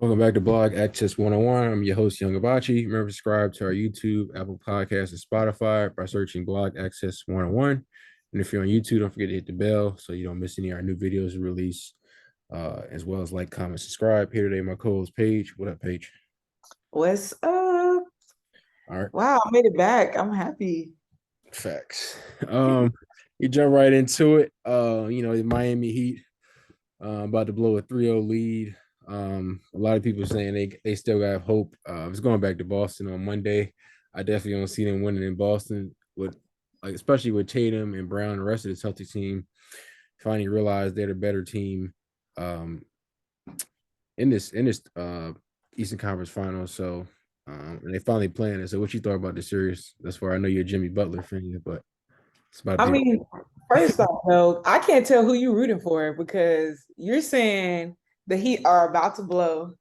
Welcome back to Blog Access 101. I'm your host, Young Abachi. Remember to subscribe to our YouTube, Apple Podcasts, and Spotify by searching Blog Access 101. And if you're on YouTube, don't forget to hit the bell so you don't miss any of our new videos we release, as well as like, comment, subscribe. Here today, my co-host Paige. What up, Paige? What's up? All right, Wow, I made it back. I'm happy. facts. You jump right into it. The Miami Heat about to blow a 3-0 lead. A lot of people saying they still got hope. It's going back to Boston on Monday. I definitely don't see them winning in Boston with especially with Tatum and Brown and the rest of the Celtics team finally realized they're the better team um in this Eastern Conference Finals. So and they finally playing it. So what you thought about the series? That's where I know you're a Jimmy Butler fan, but it's about I to be mean, first off, though, I can't tell who you're rooting for because you're saying the Heat are about to blow,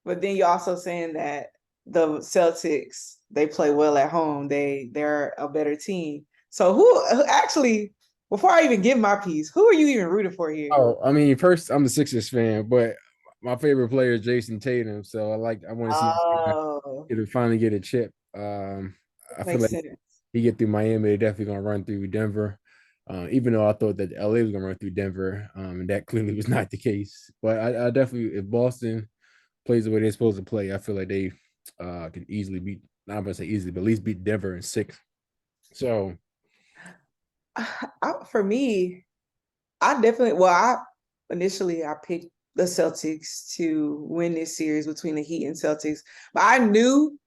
but then you're also saying that the Celtics they play well at home. They're a better team. So who actually? Before I even give my piece, who are you even rooting for here? Oh, I mean, first I'm a Sixers fan, but my favorite player is Jason Tatum. So I want to see Oh, it'll finally get a chip. I feel makes like sense. he get through Miami, they're definitely gonna run through Denver. Even though I thought that LA was gonna run through Denver, and that clearly was not the case. But I definitely, if Boston plays the way they're supposed to play, I feel like they can easily beat. Not gonna say easily, but at least beat Denver in six. So For me, I definitely, well, I initially I picked the Celtics to win this series between the Heat and Celtics, but I knew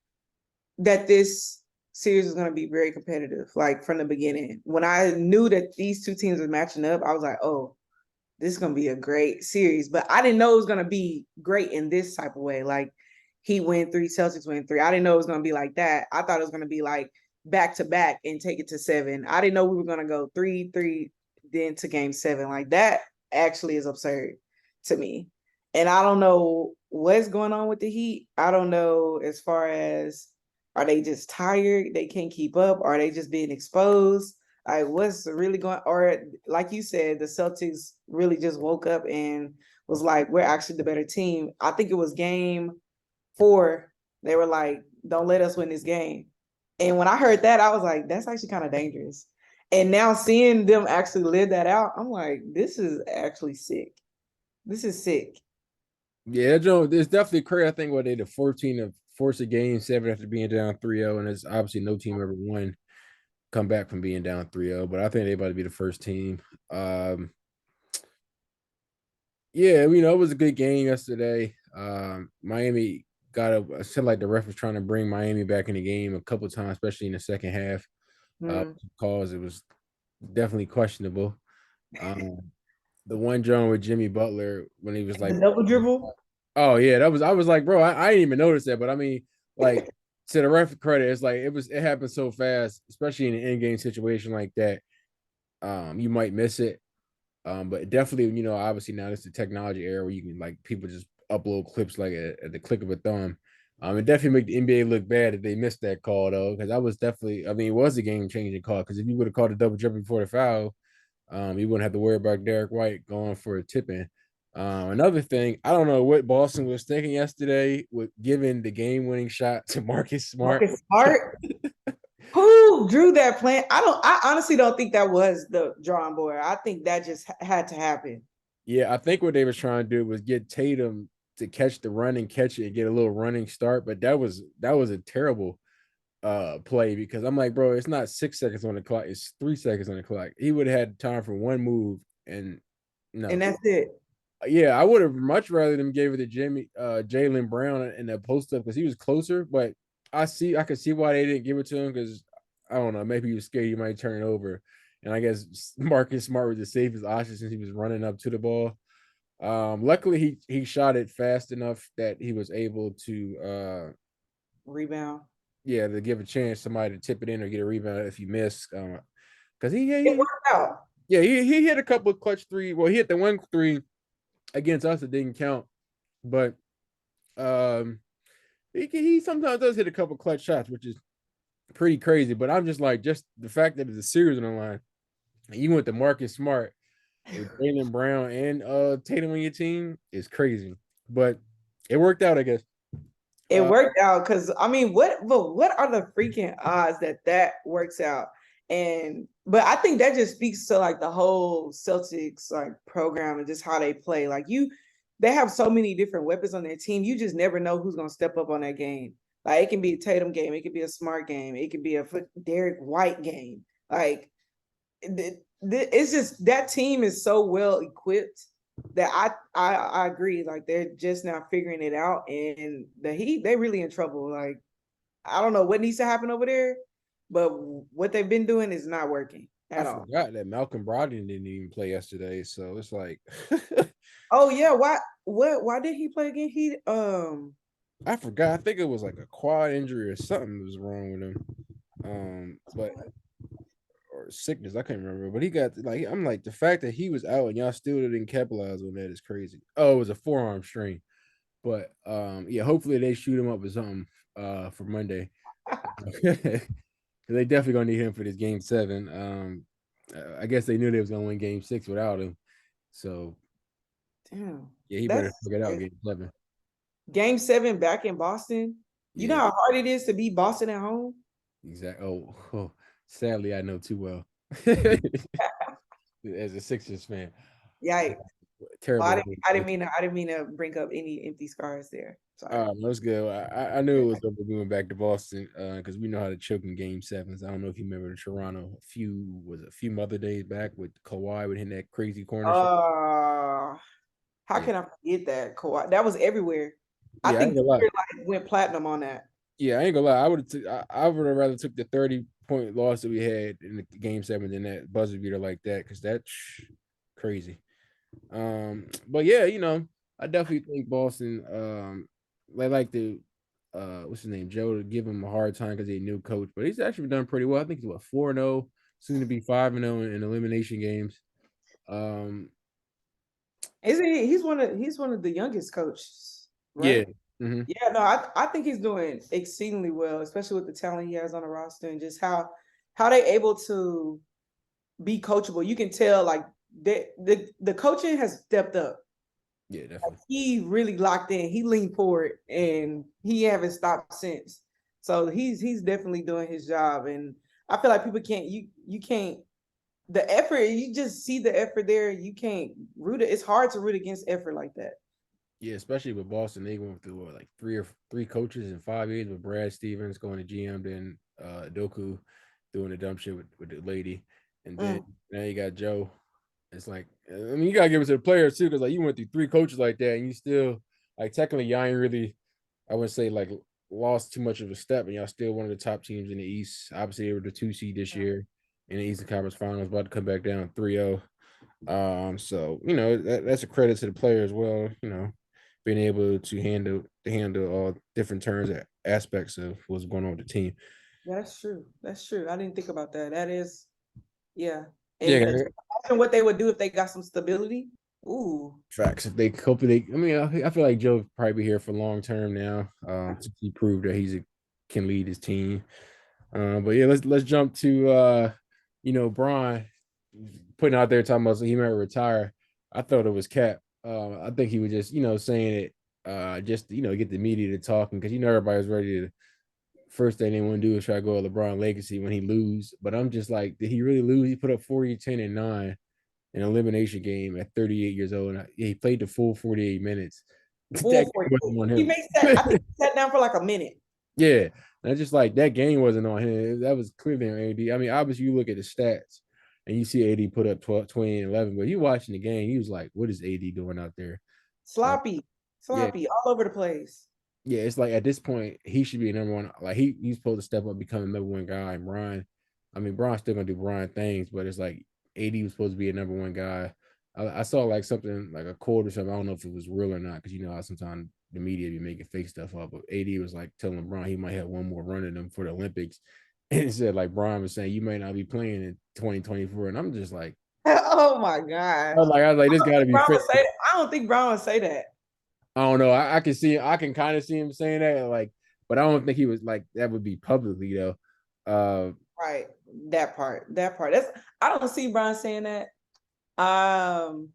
that this series was going to be very competitive, like from the beginning. When I knew that these two teams were matching up, I was like, oh, this is going to be a great series. But I didn't know it was going to be great in this type of way. Like Heat win three, Celtics win three. I didn't know it was going to be like that. I thought it was going to be like back to back and take it to seven. I didn't know we were going to go 3-3, then to game seven. Like that actually is absurd to me. And I don't know what's going on with the Heat. I don't know as far as are they just tired? They can't keep up? Are they just being exposed? Like what's really going, or like you said, the Celtics really just woke up and was like, we're actually the better team. I think it was game four. They were like, don't let us win this game. And when I heard that, I was like, that's actually kind of dangerous. And now seeing them actually live that out, I'm like, this is actually sick. This is sick. yeah, Joe, there's definitely crazy. I think what they the 14 of force a game seven after being down 3-0, and it's obviously no team ever won come back from being down 3-0, but I think they're about to be the first team. Yeah, it was a good game yesterday. Miami got a I feel like the ref was trying to bring Miami back in the game a couple of times, especially in the second half. Mm. Because it was definitely questionable. Um, the one drone with Jimmy Butler when he was The like, double dribble. oh yeah, that was I was like, bro, I didn't even notice that, but I mean, like to the ref credit, it's like it happened so fast, especially in an in-game situation like that. You might miss it. But definitely, obviously now it's the technology era where you can like people just upload clips like at the click of a thumb. It definitely make the NBA look bad if they missed that call though, because that was definitely, I mean, it was a game changing call. Because if you would have called a double jump before the foul, you wouldn't have to worry about Derek White going for a tip in. Another thing, I don't know what Boston was thinking yesterday with giving the game winning shot to Marcus Smart. Marcus Smart. Who drew that plan? I honestly don't think that was the drawing board. I think that just had to happen. Yeah, I think what they was trying to do was get Tatum to catch the run and catch it and get a little running start, but that was a terrible play because I'm like, bro, it's not 6 seconds on the clock, it's 3 seconds on the clock. He would have had time for one move and And no. that's it. Yeah, I would have much rather them gave it to Jalen Brown in that post up because he was closer, but I could see why they didn't give it to him because I don't know, maybe he was scared he might turn it over. And I guess Marcus Smart was the safest option since he was running up to the ball. Luckily he shot it fast enough that he was able to Rebound. yeah, to give a chance somebody to tip it in or get a rebound if you miss. Because It worked out. he hit a couple of clutch three. Well, he hit the one three against us that didn't count, but um, he sometimes does hit a couple of clutch shots, which is pretty crazy. But I'm just like, just the fact that it's a series on the line, and you went to Marcus Smart with Jalen Brown and Tatum on your team is crazy. But It worked out, I guess. It worked out because I mean, what are the freaking odds that works out? But I think that just speaks to like the whole Celtics like program and just how they play. Like they have so many different weapons on their team. You just never know who's gonna step up on that game. Like it can be a Tatum game, it could be a Smart game, it could be a Derek White game. Like it's just that team is so well equipped that I agree. Like they're just now figuring it out, and the Heat they really in trouble. Like I don't know what needs to happen over there, but what they've been doing is not working I at all. forgot that Malcolm Brogdon didn't even play yesterday, so it's like Oh yeah, why did he play again? I forgot. I think it was like a quad injury or something was wrong with him. But or sickness, I can't remember. But he got like I'm like the fact that he was out and y'all still didn't capitalize on that is crazy. Oh, it was a forearm strain. But yeah, hopefully they shoot him up with something for Monday. They definitely gonna need him for this game 7. I guess they knew they was gonna win game 6 without him. So Damn, yeah, he better that's figure it out game 7. Game 7 back in Boston. You know Yeah, how hard it is to beat Boston at home. exactly. Oh, sadly, I know too well. As a Sixers fan, Yikes. Well, terrible. I didn't mean to bring up any empty scars there. Sorry. That's good. I knew it was over going back to Boston because we know how to choke in game 7s. I don't know if you remember Toronto a few Mother Days back with Kawhi with hitting that crazy corner shot. How Yeah, can I forget that? Kawhi, that was everywhere. I yeah, I think ain't gonna lie. Twitter like went platinum on that. Yeah, I ain't gonna lie. I would have rather took the 30-point loss that we had in the game 7 than that buzzer beater like that because that's crazy. But yeah, I definitely think Boston. They like to what's his name, Joe, to give him a hard time because he's a new coach, but he's actually done pretty well. I think he's 4-0, soon to be 5-0 in elimination games. Um, Isn't he? He's one of the youngest coaches, yeah. right? Hmm. Yeah, no, I think he's doing exceedingly well, especially with the talent he has on the roster and just how they able to be coachable. You can tell like the coaching has stepped up. Yeah, definitely. He really locked in. He leaned forward and he haven't stopped since. So he's definitely doing his job. And I feel like people can't you can't the effort, you just see the effort there. You can't root it. It's hard to root against effort like that. Yeah, especially with Boston, they went through like three coaches in 5 years with Brad Stevens going to GM, then Doku doing the dumb shit with the lady, and then Mm. now you got Joe. It's like I mean you gotta give it to the players too, because like you went through 3 coaches like that, and you still like technically y'all ain't really I wouldn't say like lost too much of a step, and y'all still one of the top teams in the East. Obviously, they were the 2 seed this year in the Eastern Conference Finals, about to come back down 3-0. So that's a credit to the player as well. Being able to handle all different turns and aspects of what's going on with the team. That's true. That's true. I didn't think about that. That is, yeah. And Yeah, imagine what they would do if they got some stability. Ooh. facts. If they hopefully, I mean, I feel like Joe probably be here for long term now. He proved that can lead his team. But yeah, let's jump to Bron putting out there talking about so he might retire. I thought it was cap. I think he was just saying it just to, get the media to talking because everybody was ready to. First thing they want to do is try to go to LeBron legacy when he lose. But I'm just like, did he really lose? He put up 40, 10, and 9 in an elimination game at 38 years old. And he played the full 48 minutes. Full That game 40. wasn't on He him. makes that. I think he sat down for like a minute. Yeah. And I just like that game wasn't on him. That was clearly on AD. I mean, obviously, you look at the stats and you see AD put up 12, 20, and 11, but you watching the game, he was like, what is AD doing out there? Like, Sloppy. yeah, Sloppy. All over the place. yeah, it's like at this point he should be a number one. Like he's supposed to step up, become a number 1 guy. And Brian's still gonna do Brian things, but it's like AD was supposed to be a number 1 guy. I saw like something like a quote or something. I don't know if it was real or not because you know how sometimes the media be making fake stuff up. But AD was like telling LeBron he might have one more run in him for the Olympics, and it said like Brian was saying you may not be playing in 2024, and I'm just like, Oh my God. I was like this got to be Brown would fake. say that. I don't think Brown would say that. I don't know. I can kind of see him saying that, like, but I don't think he was like that would be publicly though. Right. That part. That's I don't see Brown saying that. Um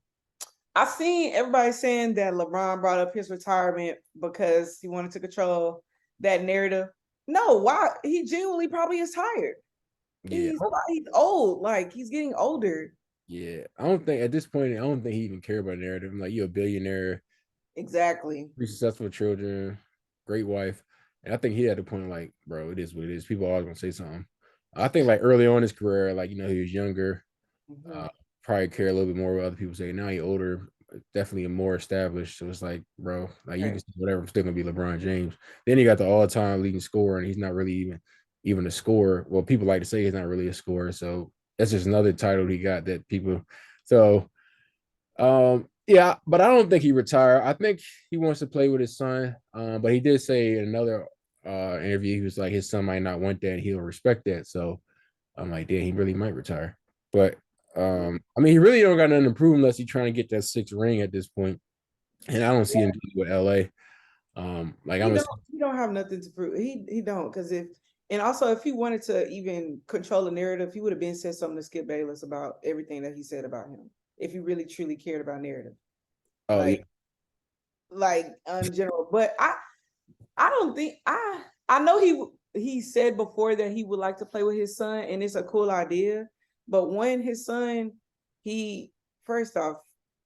I seen everybody saying that LeBron brought up his retirement because he wanted to control that narrative. No, why? He genuinely probably is tired. Yeah, He's old. Like he's getting older. yeah. I don't think at this point, I don't think he even care about narrative. I'm like, you're a billionaire, Exactly. pretty successful children, great wife. And I think he had a point like, bro, it is what it is. People are always gonna say something. I think like early on in his career, like he was younger, Mm-hmm. probably care a little bit more what other people say. Now he's older, definitely more established. So it's like, bro, like you can Right. say whatever, I'm still gonna be LeBron James. Then he got the all-time leading scorer, and he's not really even a scorer. Well, people like to say he's not really a scorer. So that's just another title he got that people. So yeah, but I don't think he retired. I think he wants to play with his son. But he did say in another interview, he was like his son might not want that and he'll respect that. So I'm like, damn, he really might retire. But I mean, he really don't got nothing to prove unless he's trying to get that sixth ring at this point. And I don't see him doing it with LA. Like I'm He don't have nothing to prove. He don't because if he wanted to even control the narrative, he would have been said something to Skip Bayless about everything that he said about him. If he really truly cared about narrative, oh yeah. like in general. But I don't think I know he said before that he would like to play with his son, and it's a cool idea. But when his son, he first off,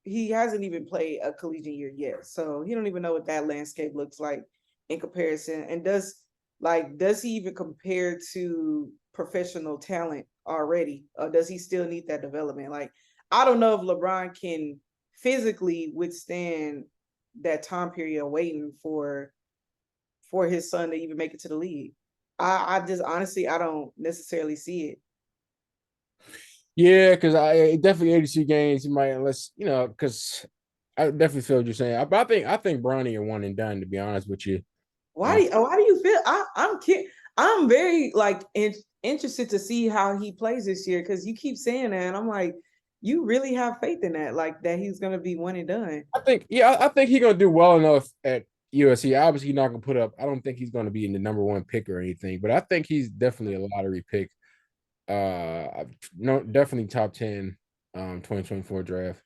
he hasn't even played a collegiate year yet, so he don't even know what that landscape looks like in comparison. And does he even compare to professional talent already, or does he still need that development? Like I don't know if LeBron can physically withstand that time period waiting for his son to even make it to the league. I just honestly I don't necessarily see it. Yeah, because I definitely 82 games, you might unless because I definitely feel what you're saying. But I think Bronny are one and done, to be honest with you. Uh, Why do you feel I'm very interested to see how he plays this year because you keep saying that and I'm like, you really have faith in that, like that he's gonna be one and done. I think he's gonna do well enough at USC. Obviously, he's not gonna put up. I don't think he's gonna be in the number one pick or anything, but I think he's definitely a lottery pick. No, definitely top 10, 2024 draft.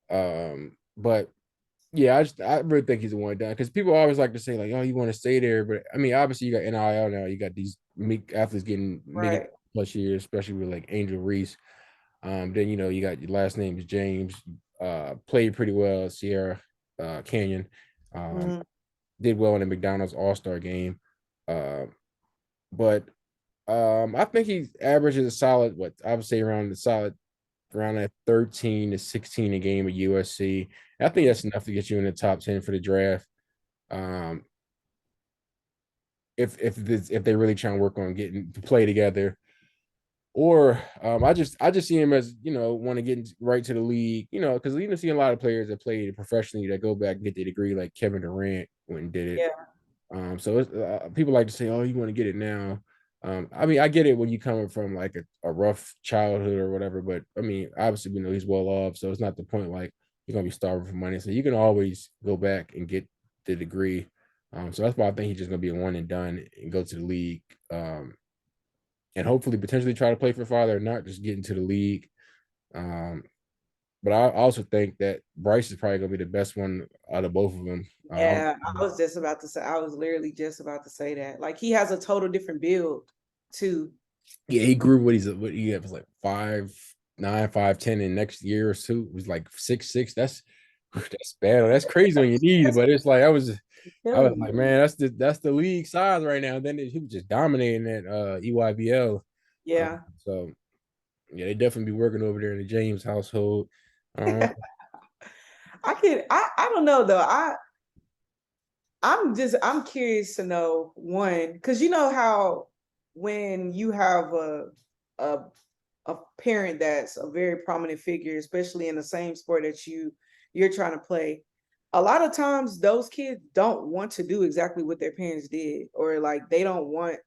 But yeah, I really think he's a one done because people always like to say like, oh, you want to stay there, but I mean, obviously you got NIL now. You got these athletes getting million Right. plus years, especially with like Angel Reese. Then you got your last name is James. Played pretty well. Sierra Canyon Mhm. did well in the McDonald's All Star game. Uh, but I think he averages a solid what I would say around that 13 to 16 a game at USC. I think that's enough to get you in the top 10 for the draft. Um, if they really trying to work on getting to play together. Or I just see him as want to get right to the league, because see a lot of players that played professionally that go back and get their degree, like Kevin Durant went and did it. Yeah. So people like to say, "Oh, you want to get it now." I mean, I get it when you coming from like a rough childhood or whatever, but I mean, obviously, he's well off, so it's not the point like you're gonna be starving for money. So you can always go back and get the degree. So that's why I think he's just gonna be a one and done and go to the league. And hopefully potentially try to play for father or not just get into the league. Um, but I also think that Bryce is probably gonna be the best one out of both of them. Yeah, I was literally just about to say that. Like he has a total different build too. Yeah, he grew what he was like 5'9", 5'10", and next year or two was like 6'6". That's bad. That's crazy on your knees, but it's like I was Killing like, me. man, that's the league size right now. Then he was just dominating that EYBL. Yeah. So yeah, they definitely be working over there in the James household. Um, I don't know though. I'm curious to know one, because you know how when you have a a parent that's a very prominent figure, especially in the same sport that you're trying to play, a lot of times those kids don't want to do exactly what their parents did, or like they want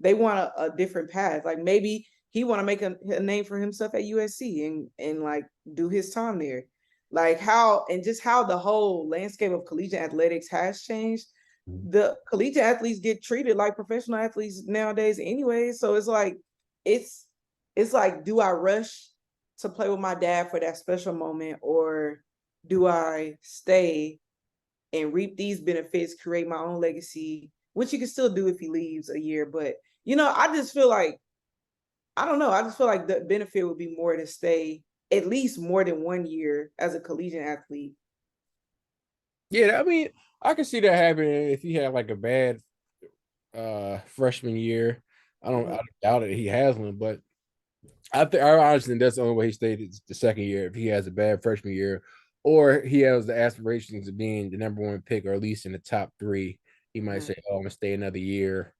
a different path. Like maybe he want to make a name for himself at USC and like do his time there. Like how and just how the whole landscape of collegiate athletics has changed. The collegiate athletes get treated like professional athletes nowadays anyway. So it's it's like, do I rush to play with my dad for that special moment, or do I stay and reap these benefits, create my own legacy, which you can still do if he leaves a year. But, I just feel like, I don't know. I just feel like the benefit would be more to stay at least more than 1 year as a collegiate athlete. Yeah, I mean, I can see that happening if he had like a bad freshman year. I doubt it he has one, but I honestly think that's the only way he stayed the second year if he has a bad freshman year, or he has the aspirations of being the number one pick or at least in the top three. He might say, "Oh, I'm gonna stay another year,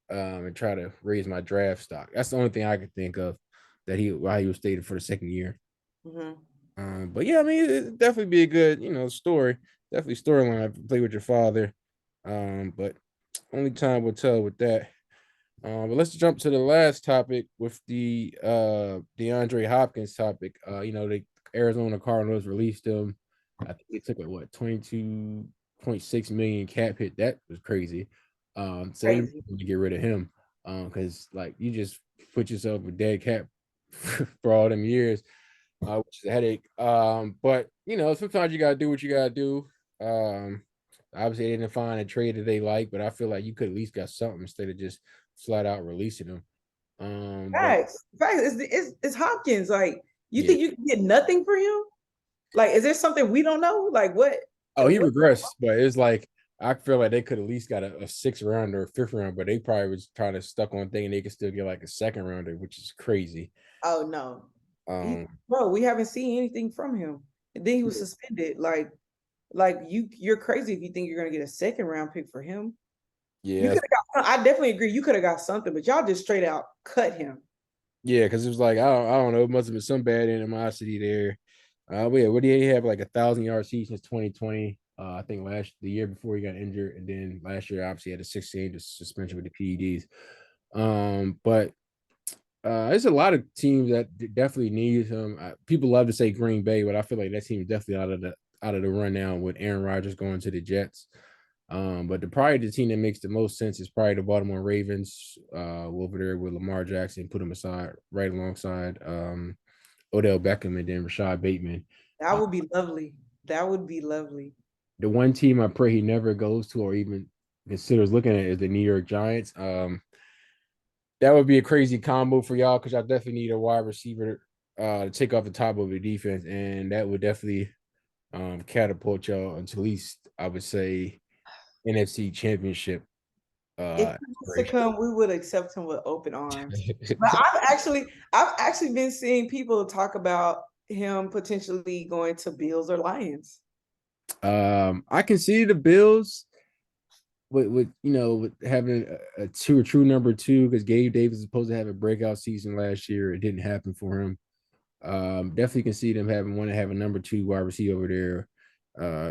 and try to raise my draft stock." That's the only thing I could think of that why he was stayed for the second year. Mm-hmm. But yeah, I mean, it definitely be a good, story. Definitely storyline. Play with your father. But only time will tell with that. But let's jump to the last topic with the DeAndre Hopkins topic. The Arizona Cardinals released him. I think it took a 22.6 million cap hit. That was crazy. So they Crazy. to get rid of him. Because like you just put yourself with dead cap for all them years, which is a headache. But sometimes you gotta do what you gotta do. Obviously they didn't find a trade that they like, but I feel like you could at least got something instead of just flat out releasing them. But Facts. It's Hopkins. Like, you yeah. think you can get nothing for him? Like, is there something we don't know? Like, what? Oh, he What? regressed, but it's like I feel like they could at least got a sixth round or a fifth round, but they probably was trying to stuck on thinking they could still get like a second rounder, which is crazy. Oh no, Um, bro, we haven't seen anything from him. And then he was suspended. Like you're crazy if you think you're gonna get a second round pick for him. You yeah, could have got. I definitely agree. You could have got something, but y'all just straight out cut him. yeah, because it was like I don't know, it must have been some bad animosity there. But yeah, what did he have like 1,000 yard season since 2020? I think the year before he got injured, and then last year obviously had a 6 game suspension with the PEDs. But there's a lot of teams that definitely need him. People love to say Green Bay, but I feel like that team is definitely out of the run now with Aaron Rodgers going to the Jets. But probably the team that makes the most sense is probably the Baltimore Ravens, over there with Lamar Jackson, put him aside right alongside Odell Beckham and then Rashad Bateman. That would be lovely. That would be lovely. The one team I pray he never goes to or even considers looking at is the New York Giants. That would be a crazy combo for y'all because I definitely need a wide receiver to take off the top of the defense, and that would definitely catapult y'all into at least I would say NFC Championship. If he was to come, we would accept him with open arms. But I've actually been seeing people talk about him potentially going to Bills or Lions. I can see the Bills with having a true number two because Gabe Davis is supposed to have a breakout season last year. It didn't happen for him. Definitely can see them want to have a number two wide receiver over there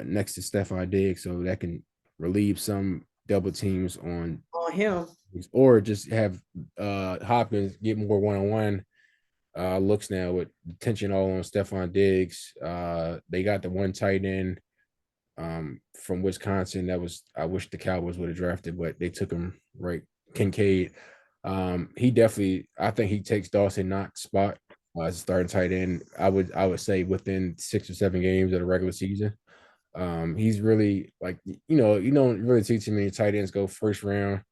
next to Stephon Diggs, so that can relieve some double teams on Him. or just have Hopkins get more one-on-one looks now with attention all on Stephon Diggs. They got the one tight end from Wisconsin that was I wish the Cowboys would have drafted, but they took him right. Kincaid. He definitely I think he takes Dawson Knox's spot as a starting tight end. I would say within 6 or 7 games of the regular season. He's really like you don't really see too many tight ends go first round.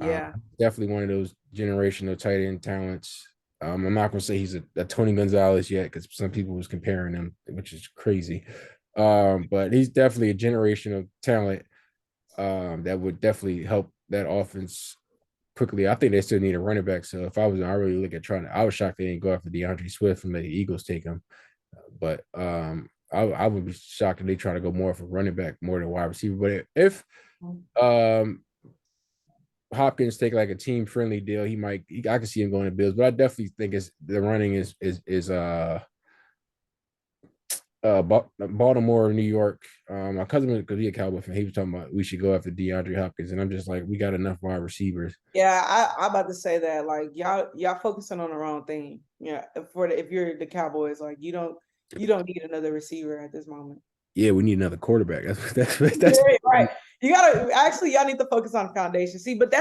Yeah. Definitely one of those generational tight end talents. I'm not gonna say he's a Tony Gonzalez yet because some people was comparing him, which is crazy. But he's definitely a generational talent that would definitely help that offense quickly. I think they still need a running back. So if I really look at I was shocked they didn't go after DeAndre Swift and let the Eagles take him. But I would be shocked if they try to go more for running back more than wide receiver. But if um Hopkins take like a team friendly deal, I can see him going to Bills, but I definitely think it's the running is Baltimore, New York. My cousin could be a Cowboy fan. He was talking about we should go after DeAndre Hopkins, and I'm just like, we got enough wide receivers. Yeah, I'm about to say that. Like, y'all focusing on the wrong thing. Yeah, if you're the Cowboys, like you don't need another receiver at this moment. Yeah, we need another quarterback. That's Right. Y'all need to focus on the foundation. See, but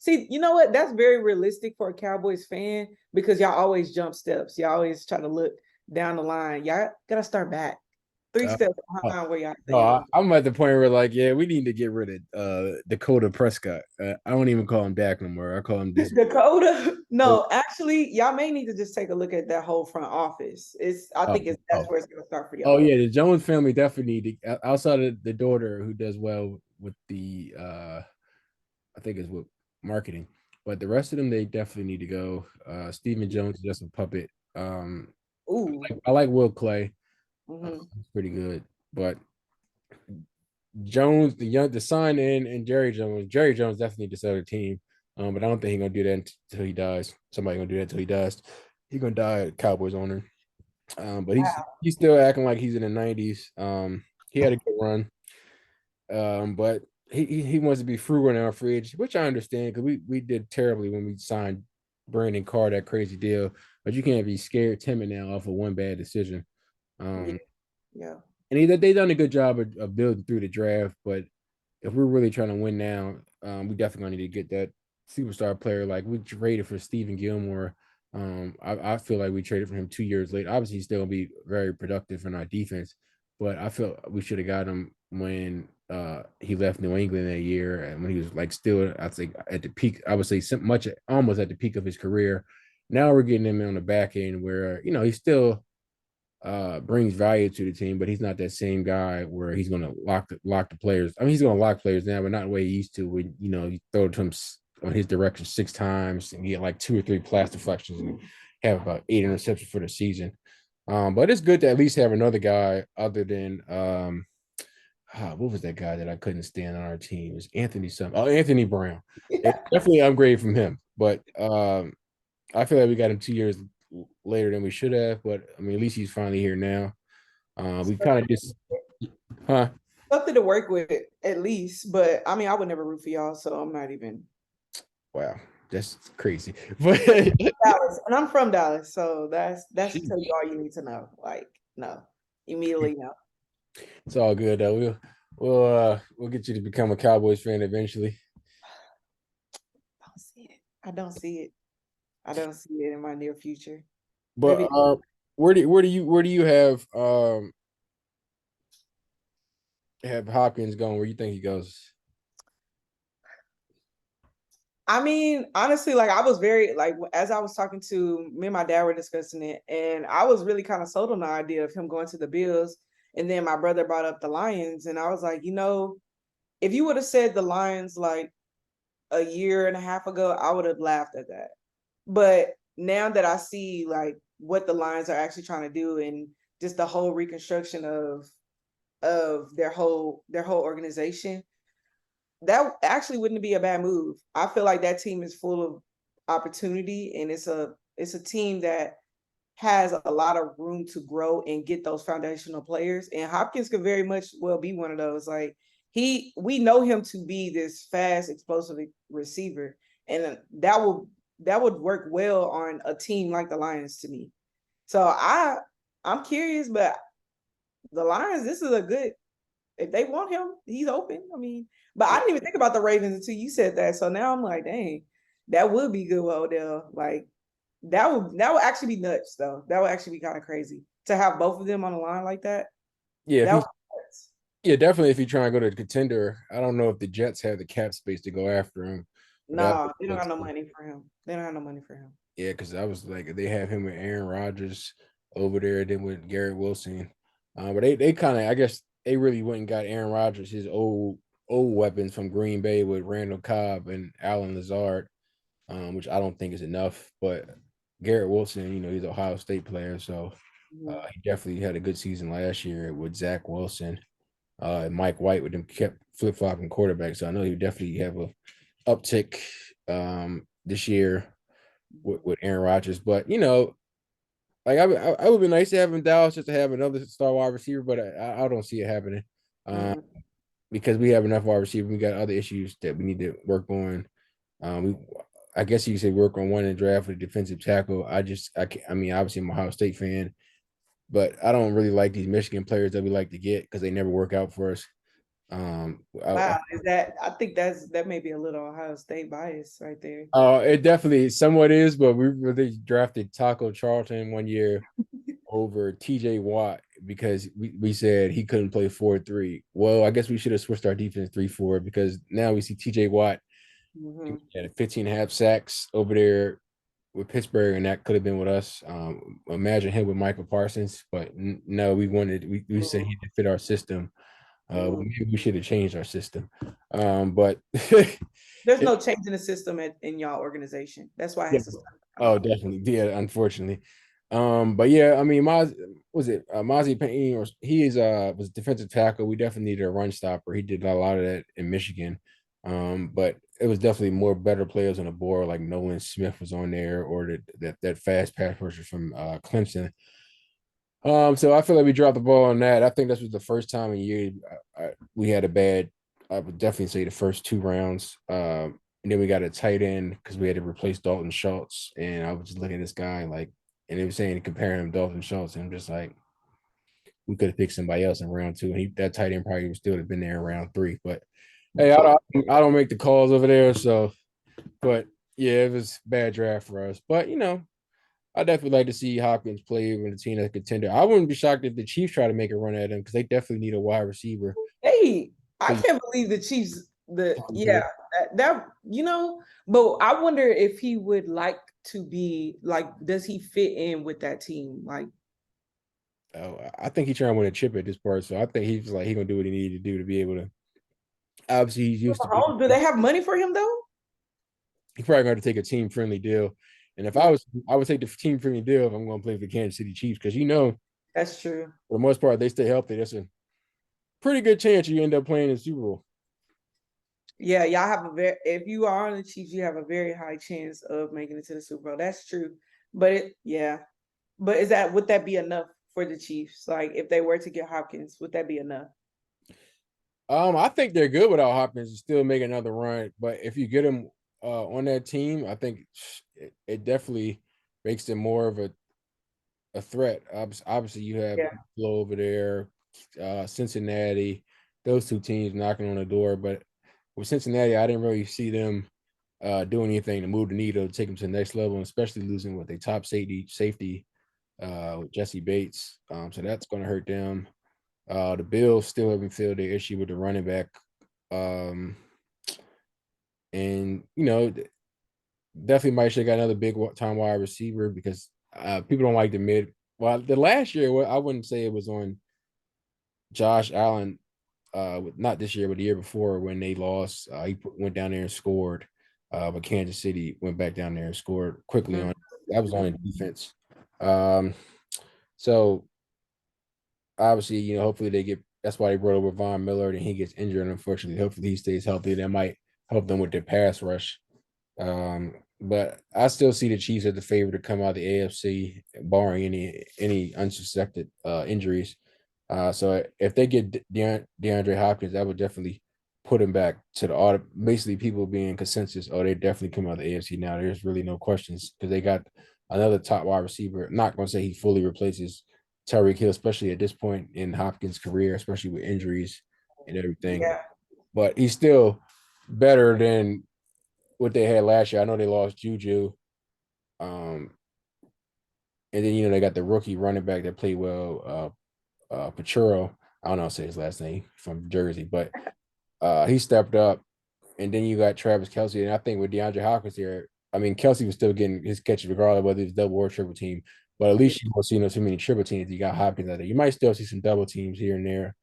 you know what? That's very realistic for a Cowboys fan because y'all always jump steps. Y'all always try to look down the line. Y'all gotta start back. 3 Uh, steps oh, behind where y'all no, think y'all. I'm at the point where like, yeah, we need to get rid of Dakota Prescott. I don't even call him Dak no more. I call him just. Dakota. No, actually, y'all may need to just take a look at that whole front office. I Oh, think that's oh, where it's gonna start for oh y'all. yeah, the Jones family definitely need to, outside of the daughter who does well with the I think it's with marketing, but the rest of them they definitely need to go. Stephen Jones is just a puppet. Ooh. I like Will Clay. Hmm. He's pretty good, but Jones, the son and Jerry Jones. Jerry Jones definitely need to sell the team. But I don't think he's gonna do that until he dies. Somebody gonna do that until he dies. He's gonna die a Cowboys owner. But he's still acting like he's in the '90s. He had a good run. But he wants to be frugal in our free agency, which I understand because we did terribly when we signed Brandon Carr, that crazy deal. But you can't be scared timid now off of one bad decision. Yeah. Um, Yeah. and they done a good job of building through the draft. But if we're really trying to win now, we definitely gonna need to get that superstar player. Like we traded for Stephen Gilmore. I feel like we traded for him 2 years later. Obviously, he's still gonna be very productive in our defense, but I feel we should have got him when he left New England that year and when he was like still, I think at the peak. I would say much almost at the peak of his career. Now we're getting him on the back end where he's still brings value to the team, but he's not that same guy where he's going to lock the players. I mean, he's going to lock players now, but not the way he used to. When you throw it to him on his direction 6 times and get like 2 or 3 pass deflections and have about 8 interceptions for the season. But it's good to at least have another guy other than what was that guy that I couldn't stand on our team? It was Anthony something. Oh, Anthony Brown. It definitely upgrade from him, but I feel like we got him 2 years later than we should have, but I mean, at least he's finally here now. We kind of just, huh? Something to work with at least, but I mean, I would never root for y'all, so I'm not even. Wow, that's crazy. But Dallas, and I'm from Dallas, so that's tell you sheesh, all you need to know. Like, no, immediately no. it's all good though. We'll get you to become a Cowboys fan eventually. I don't see it. I don't see it. I don't see it in my near future. But Maybe. where do you have Hopkins going? Where you think he goes? I mean, honestly, like I was very like as I was talking to me and my dad were discussing it, and I was really kind of sold on the idea of him going to the Bills. And then my brother brought up the Lions, and I was like, if you would have said the Lions like a year and a half ago, I would have laughed at that. But now that I see like what the Lions are actually trying to do and just the whole reconstruction of their whole organization, that actually wouldn't be a bad move. I feel like that team is full of opportunity and it's a team that has a lot of room to grow and get those foundational players. And Hopkins could very much well be one of those. Like we know him to be this fast, explosive receiver, and that would work well on a team like the Lions to me. So I'm curious, but the Lions, this is a good. If they want him, he's open. I mean, but I didn't even think about the Ravens until you said that. So now I'm like, dang, that would be good with Odell. Like that would actually be nuts though. That would actually be kind of crazy to have both of them on the line like that. Yeah, if That would he's be nuts. yeah, definitely if he's trying to go to the contender. I don't know if the Jets have the cap space to go after him, but that Nah, they don't have no money for him. They don't have no money for him. yeah, because I was like, they have him with Aaron Rodgers over there, then with Garrett Wilson. But they kind of, I guess, they really went and got Aaron Rodgers, his old weapons from Green Bay with Randall Cobb and Alan Lazard, which I don't think is enough. But Garrett Wilson, he's an Ohio State player, so Mhm. he definitely had a good season last year with Zach Wilson. And Mike White with them kept flip flopping quarterbacks, so I know he definitely have a uptick this year with Aaron Rodgers. But like I would be nice to have him in Dallas just to have another star wide receiver, but I don't see it happening Mhm. because we have enough wide receiver. We got other issues that we need to work on. We, I guess you could say work on one in the draft for the defensive tackle. I mean, obviously I'm a Ohio State fan, but I don't really like these Michigan players that we like to get because they never work out for us. Wow, is that? I think that may be a little Ohio State bias right there. it definitely somewhat is, but we really drafted Taco Charlton one year over TJ Watt, because we said he couldn't play 4-3. Well, I guess we should have switched our defense 3-4 because now we see TJ Watt Mhm. had 15 and a half sacks over there with Pittsburgh, and that could have been with us. Imagine him with Michael Parsons, but no, we said he didn't fit our system. Maybe we should have changed our system. But There's it, no change in the system in y'all organization. That's why it yeah, has to start from oh, y'all. definitely, yeah, unfortunately. But yeah, I mean, was it Mozzie Payne, or he is was defensive tackle. We definitely needed a run stopper. He did a lot of that in Michigan. But it was definitely more better players on the board, like Nolan Smith was on there, or that fast pass rusher from Clemson. So I feel like we dropped the ball on that. I think this was the first time in years we had a bad. I would definitely say the first 2 rounds. And then we got a tight end because we had to replace Dalton Schultz. And I was just looking at this guy like, and they were saying comparing him to Dalton Schultz, and I'm just like, we could have picked somebody else in round 2. And that tight end probably would still have been there in round 3. But hey, I don't make the calls over there, so. But yeah, it was bad draft for us. But I definitely like to see Hopkins play with a team that's a contender. I wouldn't be shocked if the Chiefs try to make a run at him because they definitely need a wide receiver. Hey, I So can't believe the Chiefs. But I wonder if he would like to be like, does he fit in with that team? Like, I think he's trying to win a chip at this part. So I think he's like he's gonna do what he needed to do to be able to. Obviously, he's used to be. do they have money for him though? He's probably going to take a team friendly deal. And if I would take the team friendly deal if I'm going to play for the Kansas City Chiefs because That's true. for the most part they stay healthy. That's a pretty good chance you end up playing in the Super Bowl. Yeah, y'all have if you are on the Chiefs, you have a very high chance of making it to the Super Bowl. That's true. Yeah. But would that be enough for the Chiefs? Like if they were to get Hopkins, would that be enough? I think they're good without Hopkins and still make another run. But if you get him on that team, I think it definitely makes them more of a threat. Obviously, you have Yeah. Buffalo over there, Cincinnati, those 2 teams knocking on the door. But with Cincinnati, I didn't really see them doing anything to move the needle, to take them to the next level, and especially losing with their top safety with Jesse Bates. So that's going to hurt them. The Bills still haven't filled their issue with the running back. Um, and definitely might should have got another big time wide receiver because people don't like the mid. Well, the last year, I wouldn't say it was on Josh Allen. Not this year, but the year before when they lost, he went down there and scored. But Kansas City went back down there and scored quickly on. That was on defense. Um, so obviously, hopefully they get. That's why they brought over Von Miller, and he gets injured. Unfortunately, hopefully he stays healthy. That might help them with their pass rush. But I still see the Chiefs as the favorite to come out of the AFC, barring any unsuspected injuries. So if they get DeAndre Hopkins, that would definitely put him back to the order. Basically, people being consensus, oh, they definitely come out of the AFC now. There's really no questions because they got another top wide receiver. Not going to say he fully replaces Tyreek Hill, especially at this point in Hopkins' career, especially with injuries and everything. Yeah. But he's still better than what they had last year. I know they lost Juju. Um, and then they got the rookie running back that played well, Pachuro. I don't know how to say his last name from Jersey, but he stepped up. And then you got Travis Kelce. And I think with DeAndre Hopkins here, I mean, Kelce was still getting his catches regardless of whether it's double or triple team. But at least you won't see too many triple teams. You got Hopkins out there. You might still see some double teams here and there,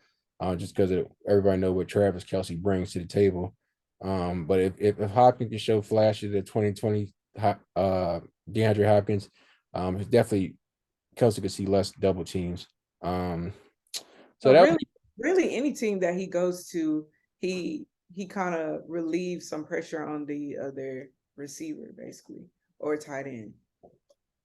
just because everybody know what Travis Kelce brings to the table. But if Hopkins can show flashes of 2020 DeAndre Hopkins, it's definitely Kelce could see less double teams. So So that really any team that he goes to, he kind of relieves some pressure on the other receiver, basically, or tight end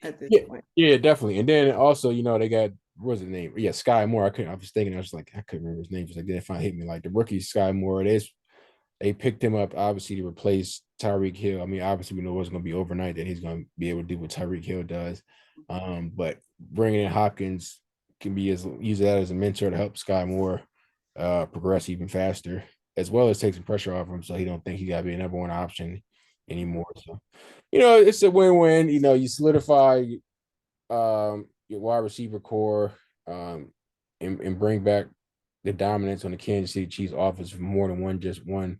at this point. yeah, definitely. And then also, they got what's his name? Yeah, Sky Moore. I was thinking, I was like, I couldn't remember his name. Just like then it finally hit me. Like the rookie Sky Moore, they picked him up obviously to replace Tyreek Hill. I mean, obviously we know it's going to be overnight that he's going to be able to do what Tyreek Hill does. But bringing in Hopkins can use that as a mentor to help Sky Moore progress even faster, as well as take some pressure off him, so he don't think he got to be a number one option anymore. So, it's a win-win. You solidify your wide receiver core. and bring back the dominance on the Kansas City Chiefs offense for more than one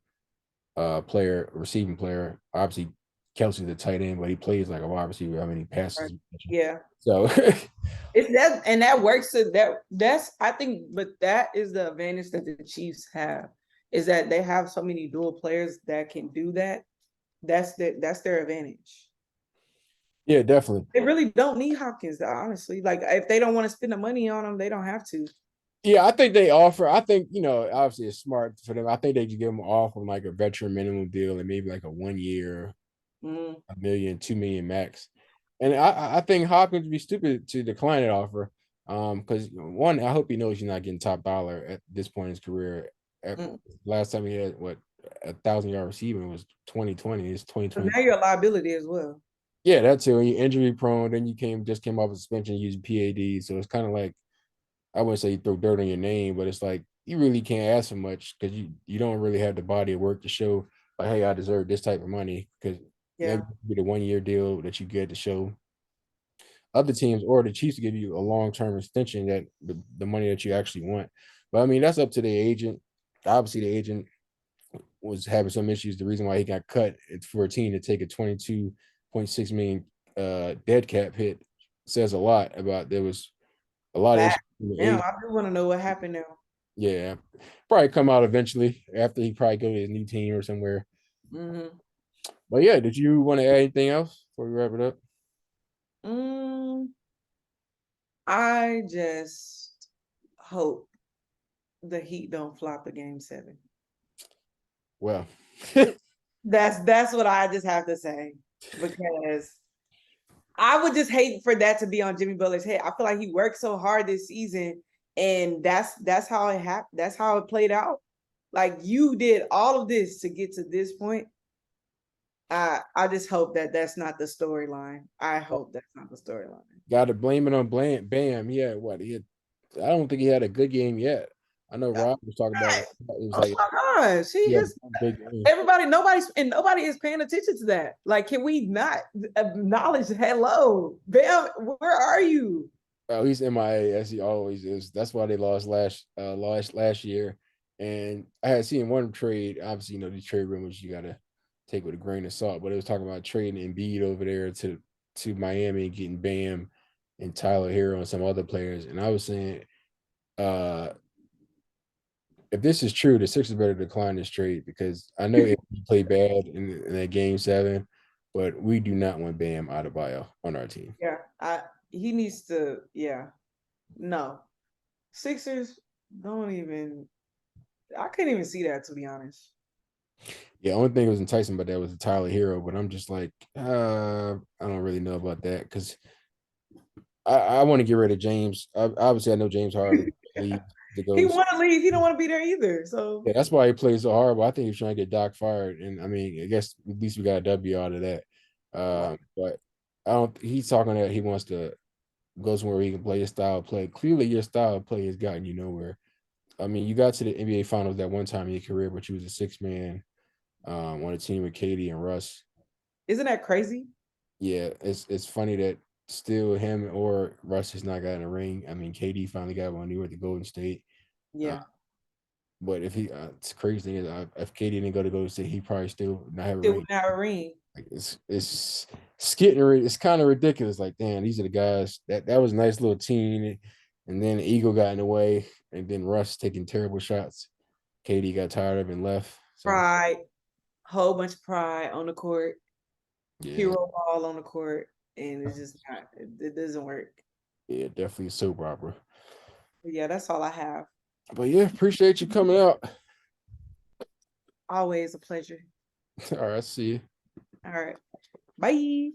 player, receiving player. Obviously, Kelsey's the tight end, but he plays like a wide receiver. How many passes? Yeah. So it's that, and that works. That's I think, but that is the advantage that the Chiefs have, is that they have so many dual players that can do that. That's their advantage. yeah, definitely. They really don't need Hopkins, honestly. Like if they don't want to spend the money on him, they don't have to. Yeah, I think they offer. I think obviously it's smart for them. I think they could give them off on like a veteran minimum deal and maybe like a 1 year, Mm. $1 million, $2 million max. And I think Hopkins would be stupid to decline that offer. Because one, I hope he knows he's not getting top dollar at this point in his career. Last time he had 1,000-yard receiving was 2020. It's So 2020. now you're a liability as well. Yeah, that too. And you're injury prone. Then you just came off a suspension using PAD. So it's kind of like, I wouldn't say you throw dirt on your name, but it's like you really can't ask for much because you don't really have the body of work to show like, hey, I deserve this type of money, because maybe Yeah. it'll be the 1 year deal that you get to show other teams or the Chiefs to give you a long-term extension that the money that you actually want. But I mean, that's up to the agent. Obviously, the agent was having some issues. The reason why he got cut, it's for a team to take a 22.6 million dead cap hit, says a lot about there was a lot of issues in the Damn, agent. I do want to know what happened now. Yeah, probably come out eventually after he probably go to his new team or somewhere. Mm-hmm. But yeah, did you want to add anything else before we wrap it up? I just hope the Heat don't flop a game 7. Well, That's what I just have to say, because I would just hate for that to be on Jimmy Butler's head. I feel like he worked so hard this season, and that's how it happened. That's how it played out. Like you did all of this to get to this point. I just hope that that's not the storyline. I hope that's not the storyline. got to blame it on Bam. Yeah, what he had, I don't think he had a good game yet. I know Rob was talking about it. It was Oh like, my gosh, yeah, big game. nobody is paying attention to that. Like, can we not acknowledge, hello, Bam, where are you? Oh, he's MIA as he always is. That's why they lost last year. And I had seen one trade. Obviously, these trade rumors you gotta take with a grain of salt. But it was talking about trading Embiid over there to Miami, getting Bam and Tyler Hero and some other players. And I was saying, uh, if this is true, the Sixers better decline this trade, because I know if he played bad in that game 7, but we do not want Bam Adebayo on our team. Yeah, he needs to. Yeah, no, Sixers don't even. I couldn't even see that, to be honest. Yeah, only thing that was enticing about that was the Tyler Hero, but I'm just like, I don't really know about that, because I want to get rid of James. Obviously, I know James Harden leaves to He go. want to leave. He don't want to be there either. So Yeah, that's why he plays so hard. But I think he's trying to get Doc fired, and I mean, I guess at least we got a W out of that. But I don't. He's talking that he wants to go somewhere where he can play his style of play. Clearly, your style of play has gotten you nowhere. I mean, you got to the NBA Finals that one time in your career, but you was a 6-man on a team with Katie and Russ. isn't that crazy? Yeah, it's funny that still him or Russ has not gotten a ring. I mean, KD finally got one. He went to Golden State. Uh, Yeah, but if it's crazy thing is, if KD didn't go to Golden State, he probably still not have a still ring. wouldn't have a ring. Like it's kind of ridiculous. Like, damn, these are the guys that was a nice little team, and then the ego got in the way, and then Russ taking terrible shots. KD got tired of it and left. So Pride, whole bunch of pride on the court, yeah, hero ball on the court, and it's just not. It doesn't work. yeah, definitely a soap opera. But yeah, that's all I have. But yeah, appreciate you coming out. Always a pleasure. All right, see you. All right, bye.